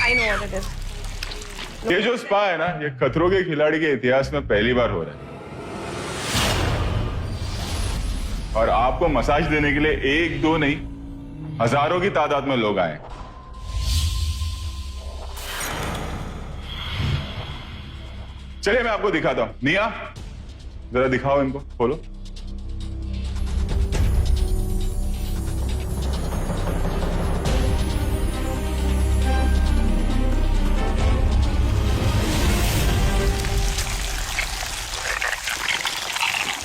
I know what it is. ये जो spa है ना, ये खतरों के खिलाड़ी के इतिहास में पहली बार हो रहा है। और आपको मसाज देने के लिए एक दो नहीं, हजारों की तादाद में लोग आए। चलिए मैं आपको दिखाता हूं। निया, जरा दिखाओ इनको, खोलो।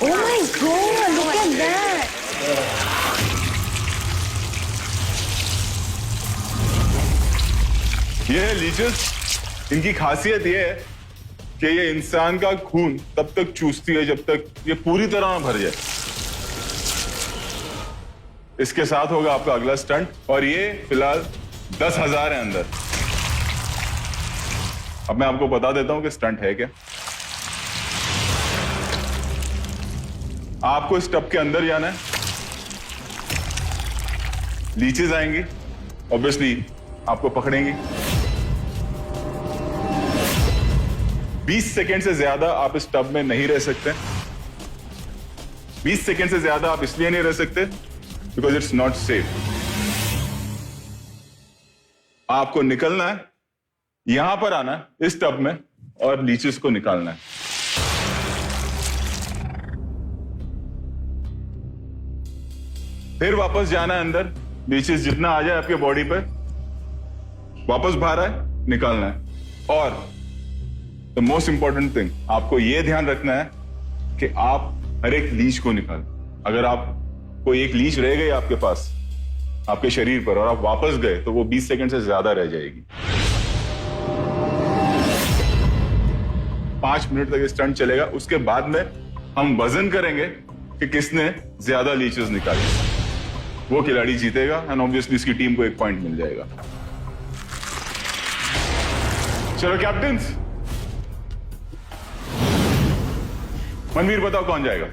Oh my God, look at that. ये है लीचेस। इनकी खासियत ये है कि ये इंसान का खून तब तक चूसती है जब तक ये पूरी तरह भर जाए। इसके साथ होगा आपका अगला स्टंट, और ये फिलहाल 10,000 है अंदर। अब मैं आपको बता देता हूं कि स्टंट है क्या। आपको इस टब के अंदर जाना है, लीचेस आएंगी, ऑब्वियसली आपको पकड़ेंगी। 20 सेकेंड से ज्यादा आप इस टब में नहीं रह सकते। 20 सेकेंड से ज्यादा आप इसलिए नहीं रह सकते बिकॉज इट्स नॉट सेफ। आपको निकलना है, यहां पर आना है इस टब में, और लीचेस को निकालना है। फिर वापस जाना है अंदर, लीचेस जितना आ जाए आपके बॉडी पे वापस बाहर आए, निकालना है। और द मोस्ट इंपॉर्टेंट थिंग, आपको यह ध्यान रखना है कि आप हर एक लीच को निकालें। अगर आप कोई एक लीच रह गई आपके पास आपके शरीर पर और आप वापस गए तो वो 20 सेकंड से ज्यादा रह जाएगी। 5 मिनट तक स्टंट चलेगा। उसके बाद में हम वजन करेंगे कि किसने ज्यादा लीचेस निकाली। वो खिलाड़ी जीतेगा एंड ऑब्वियसली इसकी टीम को 1 पॉइंट मिल जाएगा। चलो कैप्टन्स, मनवीर बताओ कौन जाएगा।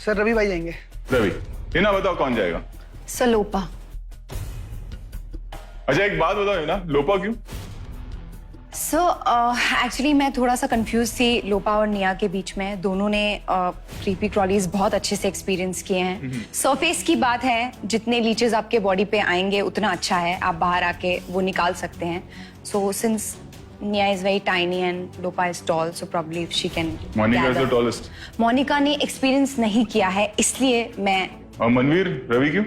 सर रवि भाई जाएंगे। रवि। हिना बताओ कौन जाएगा। सलोपा। अच्छा एक बात बताओ हिना, लोपा क्यों? एक्चुअली मैं थोड़ा सा कंफ्यूज थी लोपा और निया के बीच में। दोनों ने क्रीपी क्रॉलीज बहुत अच्छे से एक्सपीरियंस किए हैं। सरफेस की बात है, जितने लीचेस आपके बॉडी पे आएंगे उतना अच्छा है, आप बाहर आके वो निकाल सकते हैं। So since Nia is very tiny and Lopa is tall, so probably she can. Monica is the tallest. Monica ने एक्सपीरियंस नहीं किया है, इसलिए मैं। और मनवीर, रवि क्यों?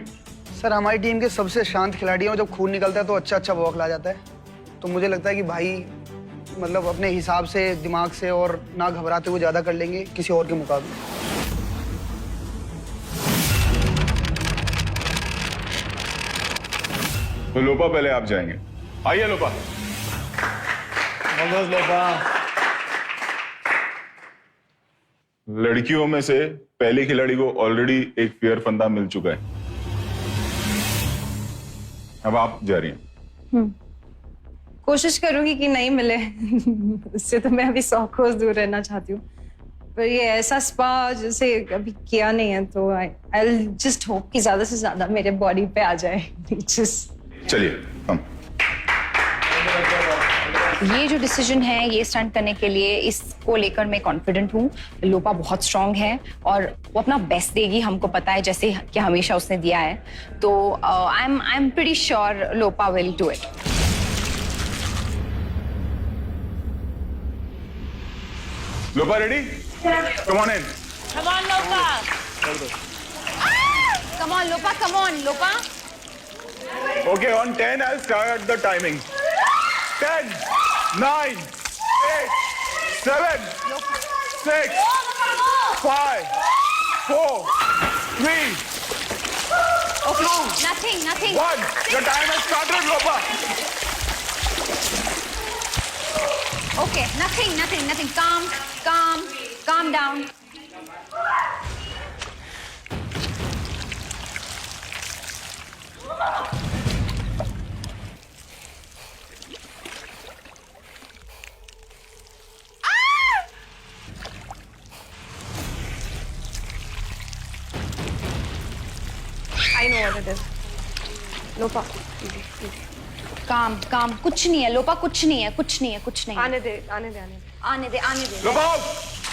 सर हमारी टीम के सबसे शांत खिलाड़ी हैं, जब खून निकलता है तो अच्छा वॉक ला जाता है। तो मुझे लगता है कि भाई मतलब अपने हिसाब से, दिमाग से और ना घबराते हुए ज्यादा कर लेंगे किसी और के मुकाबले। तो लोपा पहले आप जाएंगे। आइए लोपा। लड़कियों में से पहली खिलाड़ी को ऑलरेडी एक फेयर फंदा मिल चुका है। अब आप जा रही हैं। कोशिश करूंगी कि नहीं मिले। उससे तो मैं अभी 100 कोस दूर रहना चाहती हूँ, पर ये ऐसा स्पा जैसे कभी किया नहीं है, तो आई जस्ट होप कि ज्यादा से ज्यादा मेरे बॉडी पे आ जाए लीचेस। चलिए हम। ये जो डिसीजन है ये स्टंट करने के लिए, इसको लेकर मैं कॉन्फिडेंट हूँ। लोपा बहुत स्ट्रांग है और वो अपना बेस्ट देगी, हमको पता है, जैसे कि हमेशा उसने दिया है। तो I am pretty sure Lopa will do it. Lopa ready? Come on in. Come on, Lopa. Come on, Lopa. Come on, Lopa. Okay, on 10 I'll start the timing. 10, 9, 8, 7, 6, 5, 4, 3, Okay. 2, Nothing. 1. The time has started, Lopa. Okay. Nothing. Calm down. I know what it is. Lopa. काम काम, कुछ नहीं है लोपा, कुछ नहीं है, कुछ नहीं है, कुछ नहीं है। आने दे, आने दे, आने दे। आने दे, आने दे। लोपा आउट।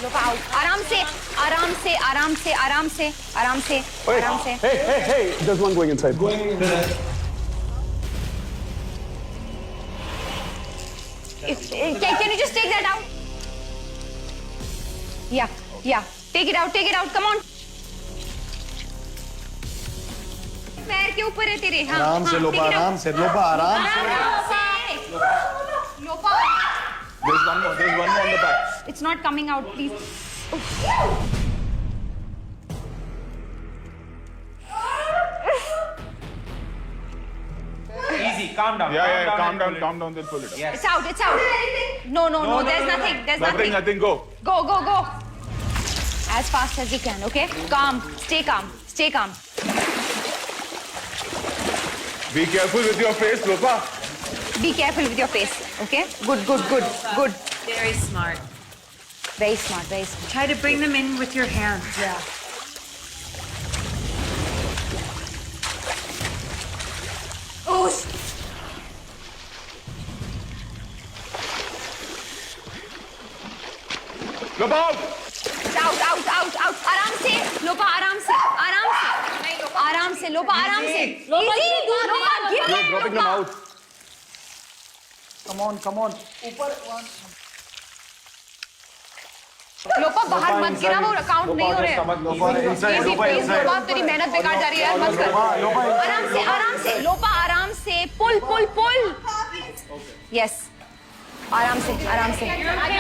लोपा आउट। आराम से, आराम से, आराम से, आराम से, आराम से, आराम से। Hey, there's one going inside. Can you just take that out? Yeah. Take it out, come on. पैर के ऊपर है तेरे। हाँ, आराम से लोपा, आराम से लोपा, आराम से। लोपा। There's one more on the back. It's not coming out, please. Easy, calm down. Yeah, calm down, then pull it. Yes. It's out. No, there's nothing. There's Nothing, go. Go. As fast as you can, okay? Calm. Stay calm. Be careful with your face, Lopa. Be careful with your face, okay? Good. Very smart. Very smart. Try to bring them in with your hands. Yeah. Oh. Lopa out. Out. आराम से, लोपा, आराम से। लोपा, आराम से। Easy, Lopa, give You're it, dropping them Lopa. out. Come on. लोपा बाहर मत गिरा, वो काउंट नहीं हो रहे हैं। Please, लोपा, तेरी मेहनत बेकार जा रही है, मत कर। आराम से, लोपा, आराम से, पुल। Yes, आराम से। Okay,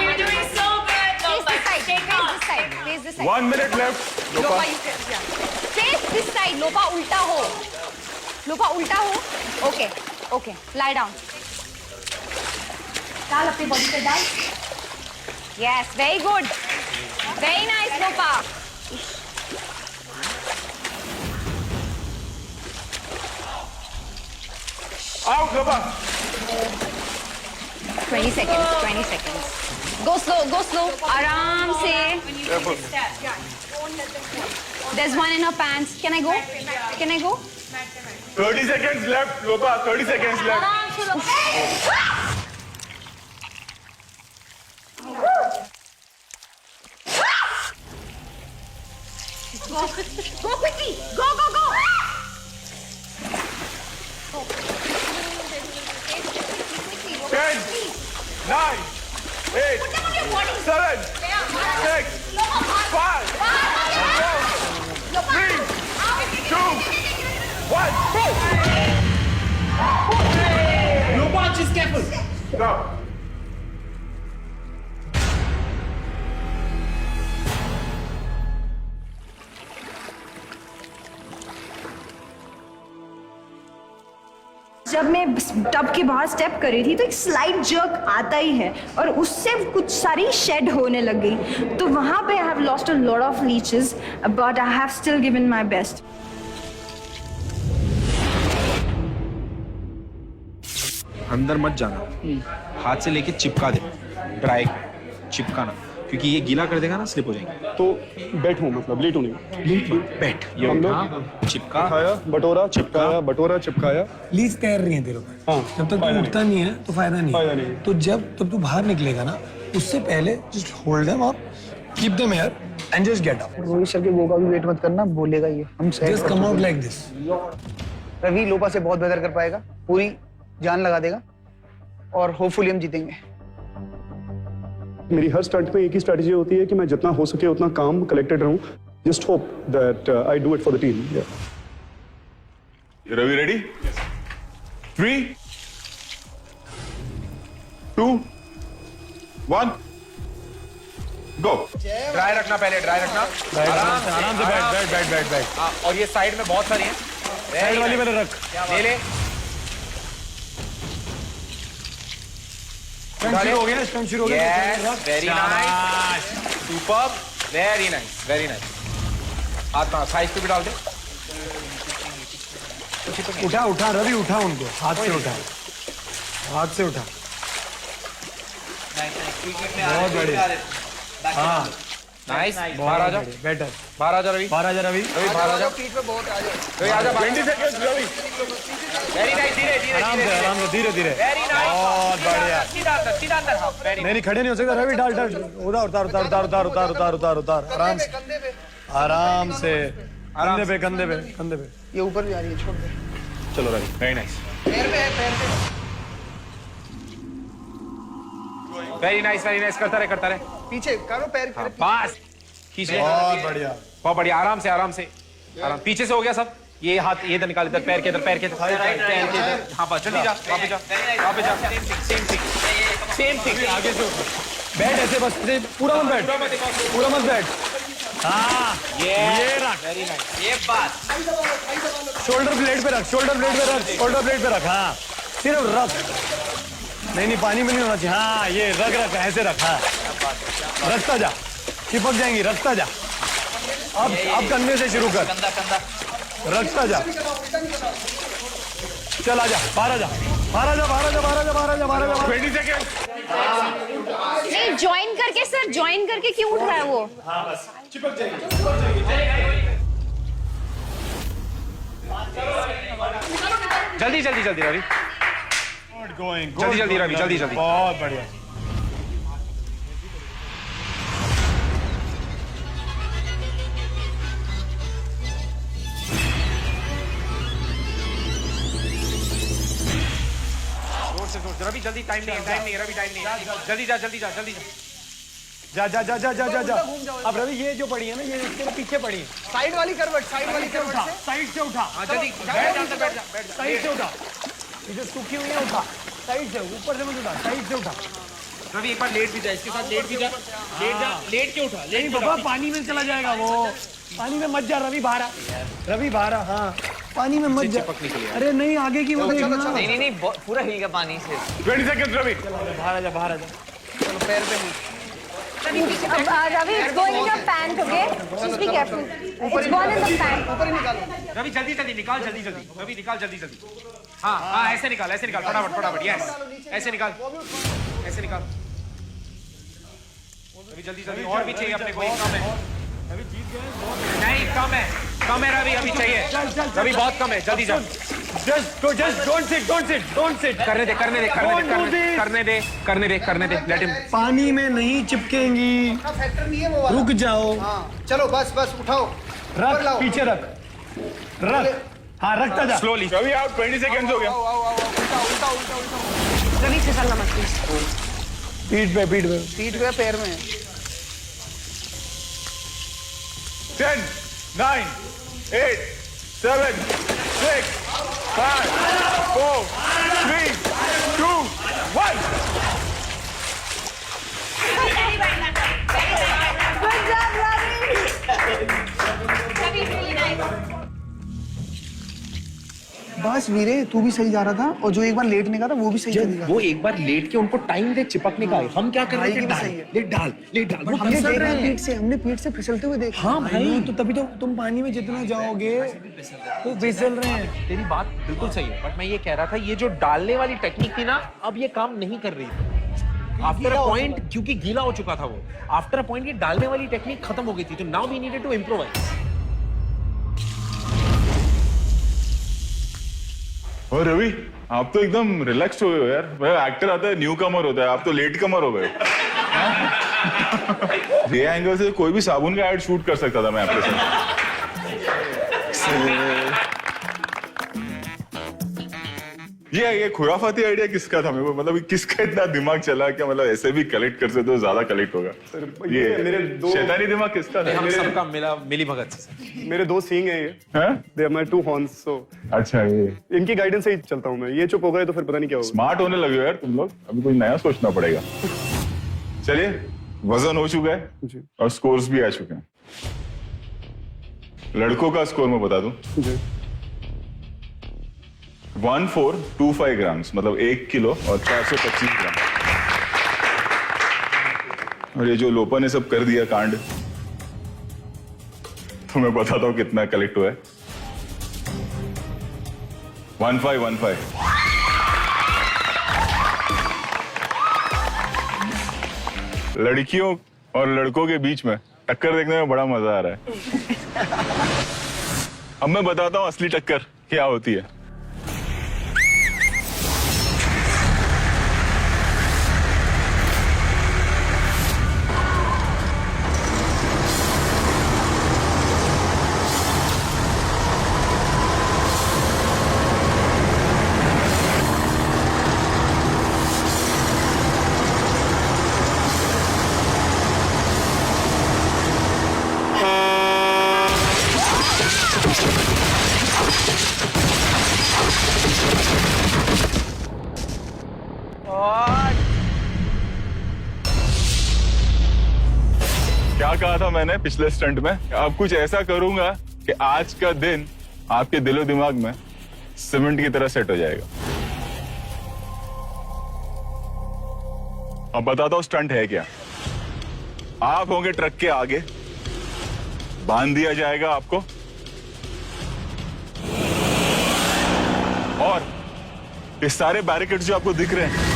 you're doing so good. Face this side. 1 minute left, Lopa, Lopa. you can, yeah. Face this side, लोपा उल्टा हो। Okay, lie down. डाल अपनी बॉडी पे डाल। Yes, very good. Very nice, लोपा। Out, Lopa. 20 seconds. Go slow. आराम से। Careful. There's one in her pants. Can I go? 30 seconds left, Lopa. 30 seconds left. आराम से लोपा। Go quickly. Go. 10, 9, 8, 7, 6, 5, 4, 3, 2, 1. Lopa, just careful. Stop. जब मैं tub के बाहर step कर रही थी तो एक स्लाइड जर्क आता ही है और उससे कुछ सारी शेड होने लग गई, तो वहां पे I have lost a lot of leches but I have still given my best. अंदर मत जाना, हाथ से लेके चिपका दे, ड्राई चिपकाना, क्योंकि ये गीला कर देगा ना, स्लिप हो जाएंगे। तो बैठूं मतलब लेटूं नहीं। बैठ, ये हम लोग उठा, चिपका, खाया बटोरा चिपकाया। लीज तैर रही है तेरे को। हाँ, जब तक तू उठता नहीं है तो फायदा नहीं है। तो जब तू बाहर निकलेगा ना, उससे पहले just hold them up, keep them here and just get up. Rohit sir के गो का भी वेट मत करना, बोलेगा ये हम just come out like this. Ravi लोपा से बहुत बेहतर कर पाएगा, पूरी जान लगा देगा और होपफुली हम जीतेंगे। मेरी हर स्टंट में एक ही स्ट्रेटजी होती है कि मैं जितना हो सके उतना काम कलेक्टेड रहूं। Just hope that I do it for the team. Ravi, ready? 3, 2, 1, go. Dry रखना, पहले ड्राई रखना, आराम से बैठ। हाँ, और ये साइड में बहुत सारी हैं, साइड वाली मैंने रख, ले। शुरू हो गया, स्टंट शुरू हो गया। Yes, very nice, superb, very nice। हाथ में साइज पे भी डाल दे। उठा रवि, उठा उनको, हाथ से उठा। बहुत बढ़िया। हाँ, नाइस, बाहर आ जा, बेटर। बाहर आ जा रवि, बाहर आ जा रवि। रवि बाहर आ जा, पीठ पे बहुत है, आ जाओ। रवि आ जा, 20 seconds, रवि। वेरी नाइस, धीरे धीरे आराम से, आराम से, धीरे धीरे। वेरी नाइस, बहुत बढ़िया। सीधा अंदर, सीधा अंदर, हाँ, वेरी नहीं नहीं, खड़े नहीं हो सकते रवि, डाल डाल, उतार उतार उतार उतार उतार उतार उतार उतार उतार, आराम से, कंधे पे आराम से, कंधे पे कंधे पे कंधे पे। ये ऊपर भी आ रही है, छोड़ दे। चलो रवि, वेरी नाइस, पैर पे है, पैर पे। वेरी नाइस, करता रहे, पीछे करो, पैर हाँ, बस, खींच ले, बहुत बढ़िया। बहुत बढ़िया, आराम से, आराम, पीछे से हो गया सब, ये हाथ ये इधर निकाल, इधर पैर के इधर, पैर के इधर, हाँ बस, जल्दी जा, वहाँ पे जा, सेम थिंग, आगे से बैठ, ऐसे बस, ऐसे पूरा मत बैठ, पूरा मत बैठ। हाँ, ये रख, वेरी नाइस, ये बात, शोल्डर ब्लेड पे रख, शोल्डर ब्लेड पे रख, शोल्डर ब्लेड पे रख, हाँ, सिर्फ रख। नहीं पानी में नहीं होना चाहिए, हाँ, ये रख, ऐसे रख, हाँ, रखता जा, चिपक जाएंगी, रखता जा। अब कंधे से शुरू कर, रखता जा, चल आजा, बाहर आजा, बाहर आजा, बाहर आजा, बाहर आजा, बाहर आजा, बाहर आजा, 20 seconds। नहीं, ज्वाइन करके सर, ज्वाइन करके क्यों उठ रहा है वो? चिपक जाएंगी। जल्दी रवि, जल्दी रवि, जल्दी। बहुत बढ़िया। जोर से, रवि जल्दी, टाइम नहीं, रवि टाइम नहीं, जल्दी जा, जा। अब रवि ये जो पड़ी है ना, ये इसके पीछे पड़ी है। साइड वाली करवट से। साइड से उठा, हाँ जल्दी, बैठ जा, साइड से उठा, इधर सूखी हुई है, उठा, साइड से, ऊपर से मत उठा, साइड से उठा। रवि एक बार लेट भी जा, इसके साथ लेट भी जा, लेट के उठा, नहीं बाबा, पानी में चला जाएगा वो, पानी में मत जा, रवि बाहर आ, रवि बाहर आ, हाँ, पानी में मत जा। अरे नहीं, आगे की वो देखना। नहीं पूरा हिल गया पानी से। 20 seconds, रवि। बाहर आ जा। चलो, पैर पे नहीं। Ravi, it's going in your pant, okay? Just be careful. It's gone in the pant. ऊपर ही निकालो। रवि जल्दी निकाल, रवि निकाल जल्दी, हाँ, ऐसे निकाल, फटाफट, यस, ऐसे निकाल, रवि जल्दी, और भी चाहिए अपने को, कम है, नहीं कम है रवि, अभी चाहिए, रवि बहुत कम है, जल्दी जा, Just don't sit. करने दे, let him। पानी में नहीं चिपकेंगी, फैक्टर नहीं है वो वाला। रुक जाओ, हाँ, चलो बस उठाओ, ऊपर रख, लाओ। पीछे रख, हाँ, रखता जा। स्लोली, रवि आउट, 20 seconds हो गया। आओ, उल्टा। रवि से चलना मत प्लीज। पीठ पे पीठ पे, पैर में। 10, 9, 8, 7, 6, 5, 4, 3, 2, 1। Good job, Ravi. बस वीरे, तू भी सही जा रहा था, और जो एक बार लेट निकला था वो भी सही चलेगा। वो एक बार लेट के उनको टाइम दे चिपकने का, हम क्या कर रहे थे, लेट डाल, हमने देखा हमने पीठ से फिसलते हुए देखा। हाँ भाई, तो तभी तो तुम पानी में जितना जाओगे तो फिसल रहे हैं। तेरी बात बिल्कुल सही है, बट मैं ये कह रहा था, ये जो डालने वाली टेक्निक थी ना, अब ये काम नहीं कर रही थी। आफ्टर अ पॉइंट, क्योंकि गीला हो चुका था वो, आफ्टर अ पॉइंट ये डालने वाली टेक्निक खत्म हो गई थी, तो now we needed to improvise. और रवि, आप तो एकदम रिलैक्स हो गए हो यार। एक्टर आता है न्यू कमर होता है, आप तो लेट कमर हो गए। ये एंगल से कोई भी साबुन का ऐड शूट कर सकता था मैं आपके साथ। ये खुराफाती आइडिया किसका था मेरे को, मतलब किसका इतना दिमाग चला कि मतलब ऐसे भी कलेक्ट कर सकते तो ज्यादा कलेक्ट होगा। ये मेरे दो शैतानी दिमाग किसका था? हम सबका मिली भगत से। मेरे दो सींग हैं ये, हैं? They are my two horns, so अच्छा, ये इनकी गाइडेंस से ही चलता हूँ मैं। ये चुप हो गए तो फिर पता नहीं क्या होगा। स्मार्ट होने लगे हो यार तुम लोग, अभी कुछ नया सोचना पड़ेगा। चलिए, वजन हो चुका है जी और स्कोर्स भी आ चुके हैं। लड़कों का स्कोर मैं बता दूं, जी 1425 ग्राम्स, मतलब 1 किलो और 425 ग्राम। और ये जो लोपा ने सब कर दिया कांड, तो मैं बताता हूं कितना कलेक्ट हुआ है। 1515। लड़कियों और लड़कों के बीच में टक्कर देखने में बड़ा मजा आ रहा है। अब मैं बताता हूँ असली टक्कर क्या होती है। क्या कहा था मैंने पिछले स्टंट में? अब कुछ ऐसा करूंगा कि आज का दिन आपके दिलो दिमाग में सीमेंट की तरह सेट हो जाएगा। अब बताता हूं स्टंट है क्या। आप होंगे ट्रक के आगे, बांध दिया जाएगा आपको, और ये सारे बैरिकेड्स जो आपको दिख रहे हैं,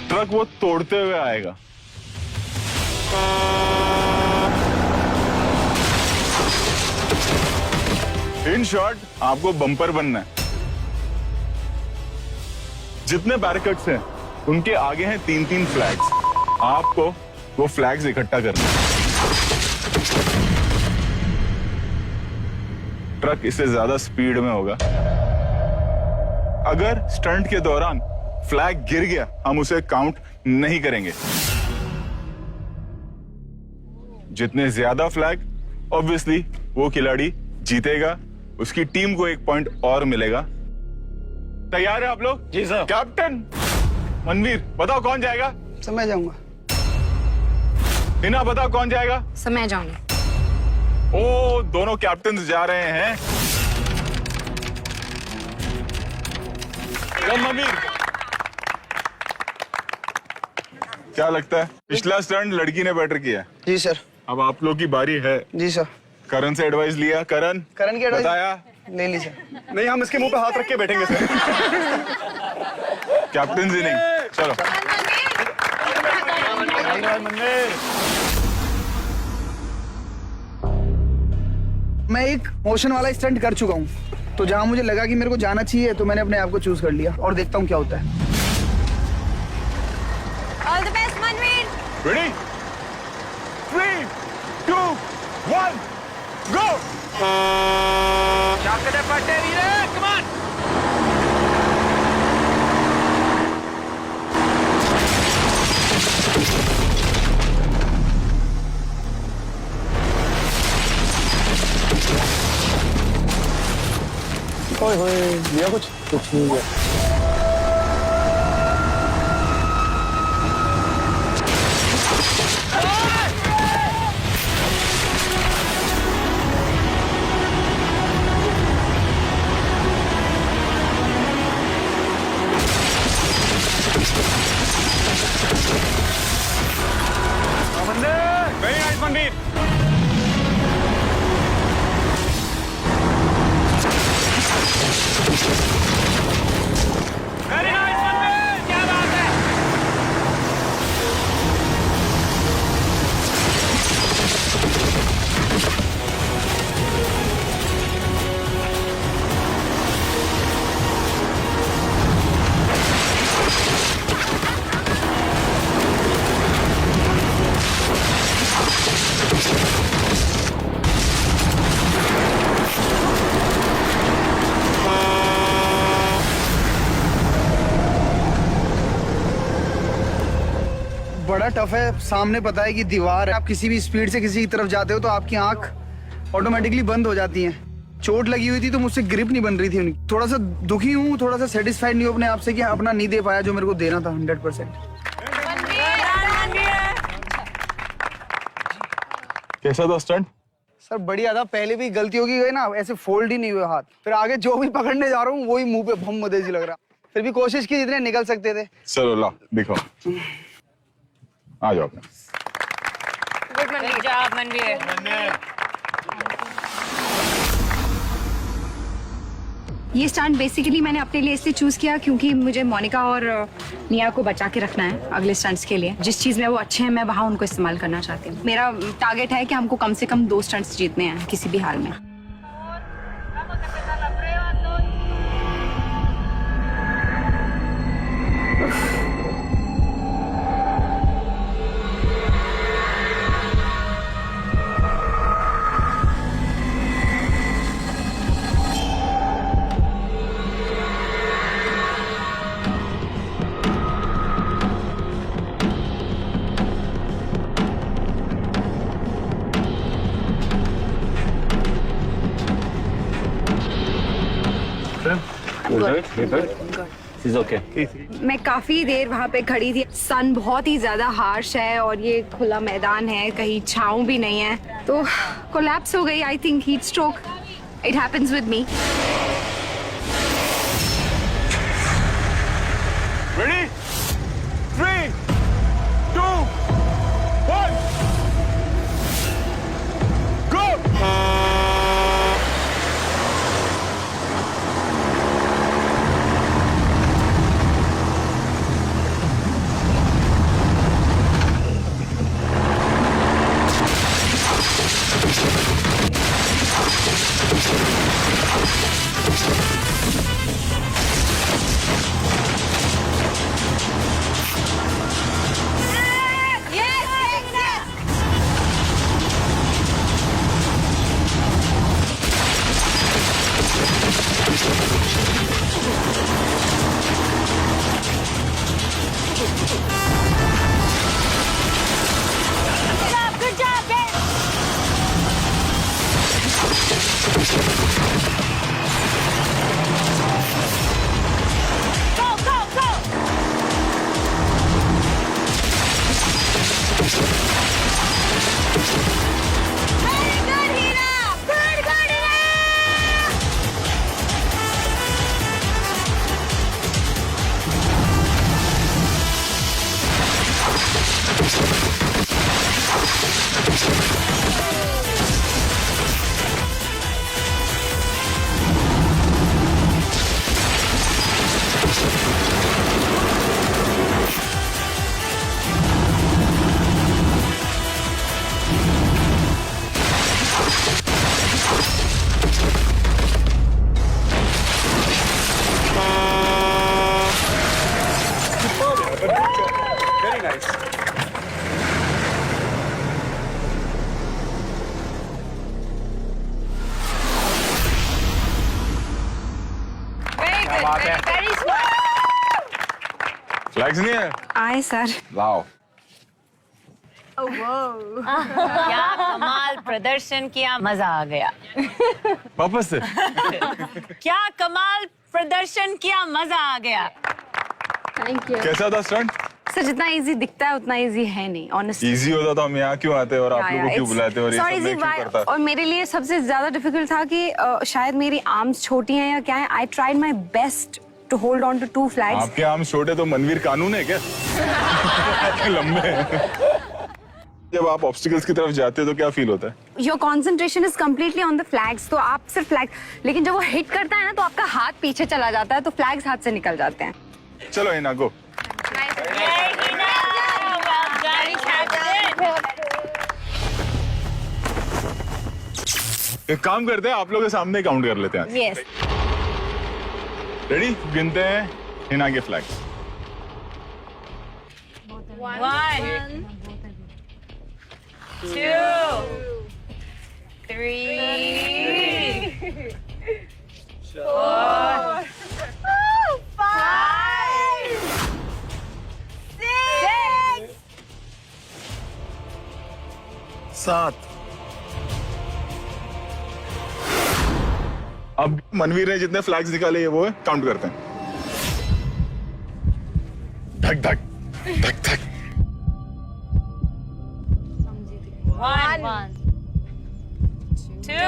ट्रक वो तोड़ते हुए आएगा। इन शॉर्ट आपको बम्पर बनना है। जितने बैरिकेड्स हैं उनके आगे हैं 3-3 फ्लैग्स। आपको वो फ्लैग्स इकट्ठा करना है। ट्रक इससे ज्यादा स्पीड में होगा। अगर स्टंट के दौरान फ्लैग गिर गया, हम उसे काउंट नहीं करेंगे। जितने ज्यादा फ्लैग, ऑब्वियसली वो खिलाड़ी जीतेगा, उसकी टीम को 1 पॉइंट और मिलेगा। तैयार है आप लोग? जी सर। कैप्टन मनवीर, बताओ कौन जाएगा? सर मैं जाऊंगा। हिना, बताओ कौन जाएगा? सर मैं जाऊंगी। ओ, दोनों कैप्टन जा रहे हैं। मनवीर, क्या लगता है? पिछला स्टंट लड़की ने बेटर किया। जी सर। अब आप लोग की बारी है। जी सर। करण से एडवाइस लिया? करण की एडवाइस बताया? ले ली सर। नहीं, हम इसके मुंह पे हाथ रख के बैठेंगे सर। कैप्टन जी नहीं, चलो। मैं एक मोशन वाला स्टंट कर चुका हूँ, तो जहां मुझे लगा कि मेरे को जाना चाहिए तो मैंने अपने आप को चूज कर लिया और देखता हूँ क्या होता है। All the best Manveer. Ready? 3, 2, 1, go! Come on! ओए लिया कुछ नहीं लिया। Very nice, Manveer. Very nice, Manveer, क्या बात है? बड़ा टफ है। सामने पता है कि दीवार है, आप किसी भी स्पीड से किसी की तरफ जाते हो तो आपकी आंख ऑटोमेटिकली बंद हो जाती है। चोट लगी हुई थी तो मुझसे ग्रिप नहीं बन रही थी उनकी। थोड़ा सा दुखी हूँ, थोड़ा सा सेटिस्फाइड नहीं हूँ अपने आप से कि अपना नहीं दे पाया जो मेरे को देना था 100%। कैसा था स्टंट? सर बढ़िया था। पहले भी गलती होगी गई ना, ऐसे फोल्ड ही नहीं हुए हाथ। फिर आगे जो भी पकड़ने जा रहा हूँ वही मुंह पे भम मदेजी लग रहा। फिर भी कोशिश की जितने निकल सकते थे। चलो ला दिखाओ, आ जाओ अपने। Good job, Manveer. ये स्टंट बेसिकली मैंने अपने लिए इसलिए चूज किया क्योंकि मुझे मोनिका और निया को बचा के रखना है अगले स्टंट्स के लिए। जिस चीज में वो अच्छे हैं मैं वहां उनको इस्तेमाल करना चाहती हूँ। मेरा टारगेट है कि हमको कम से कम 2 स्टंट्स जीतने हैं किसी भी हाल में। मैं काफी देर वहाँ पे खड़ी थी। सन बहुत ही ज्यादा हार्श है और ये खुला मैदान है, कहीं छाँव भी नहीं है, तो कोलैप्स हो गई। I think heat stroke, it happens with me. Ready 3 2 1 go. Very nice. Very smart. Flags नहीं है? आए सर। वाओ, क्या कमाल प्रदर्शन किया, मजा आ गया। वापस से। क्या कमाल प्रदर्शन किया, मजा आ गया। थैंक यू कैसा था स्टंट? सर। जितना इजी दिखता है उतना इजी है नहीं, ऑनेस्टली। इजी होता तो हम यहाँ क्यों आते और आप लोगों को क्यों बुलाते और ये सब मैं क्यों करता? और मेरे लिए सबसे ज्यादा डिफिकल्ट था कि शायद मेरी आर्म्स छोटी हैं या क्या है। I tried my best to hold on to 2 flags. आपके आर्म छोटे तो मनवीर कानून है क्या? लंबे हैं। जब आप ऑब्स्टिकल्स की तरफ जाते हो तो क्या फील होता है? Your concentration is completely on the flags, तो आप सिर्फ फ्लैग, लेकिन जब वो हिट करता है ना तो आपका हाथ पीछे चला जाता है, तो फ्लैग्स हाथ से निकल जाते हैं। चलो हिना गो। एक काम करते हैं, आप लोग के सामने काउंट कर लेते हैं। यस। रेडी? गिनते हैं हिना के फ्लैग्स। 1 2 3 4 5 6 7। अब मनवीर ने जितने फ्लैग्स निकाले हैं वो काउंट करते हैं। धक धक धक धक। 1 2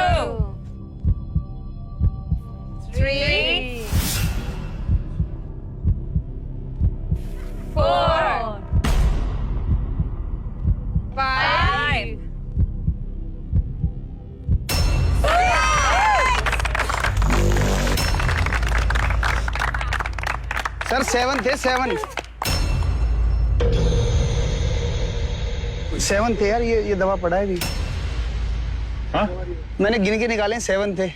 3 4 5 6 सर 7 थे 7 थे यार, ये दवा पड़ा है भी। हाँ? मैंने गिन के निकाले 7 थे।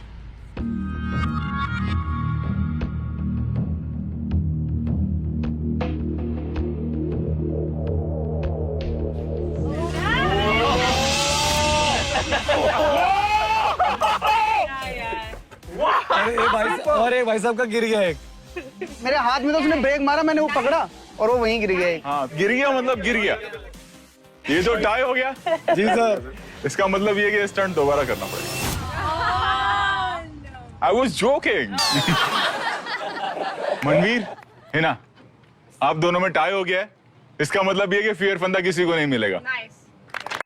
अरे भाई साहब का गिर गया एक। मेरे हाथ में तो उसने ब्रेक मारा, मैंने वो पकड़ा और वो वहीं गिर गया। हाँ, गिर गया मतलब गिर गया। ये जो टाई हो गया, जी सर, इसका मतलब ये कि स्टंट दोबारा करना पड़ेगा। I was joking. मनवीर, है ना, आप दोनों में टाई हो गया है, इसका मतलब ये कि फियर फंदा किसी को नहीं मिलेगा।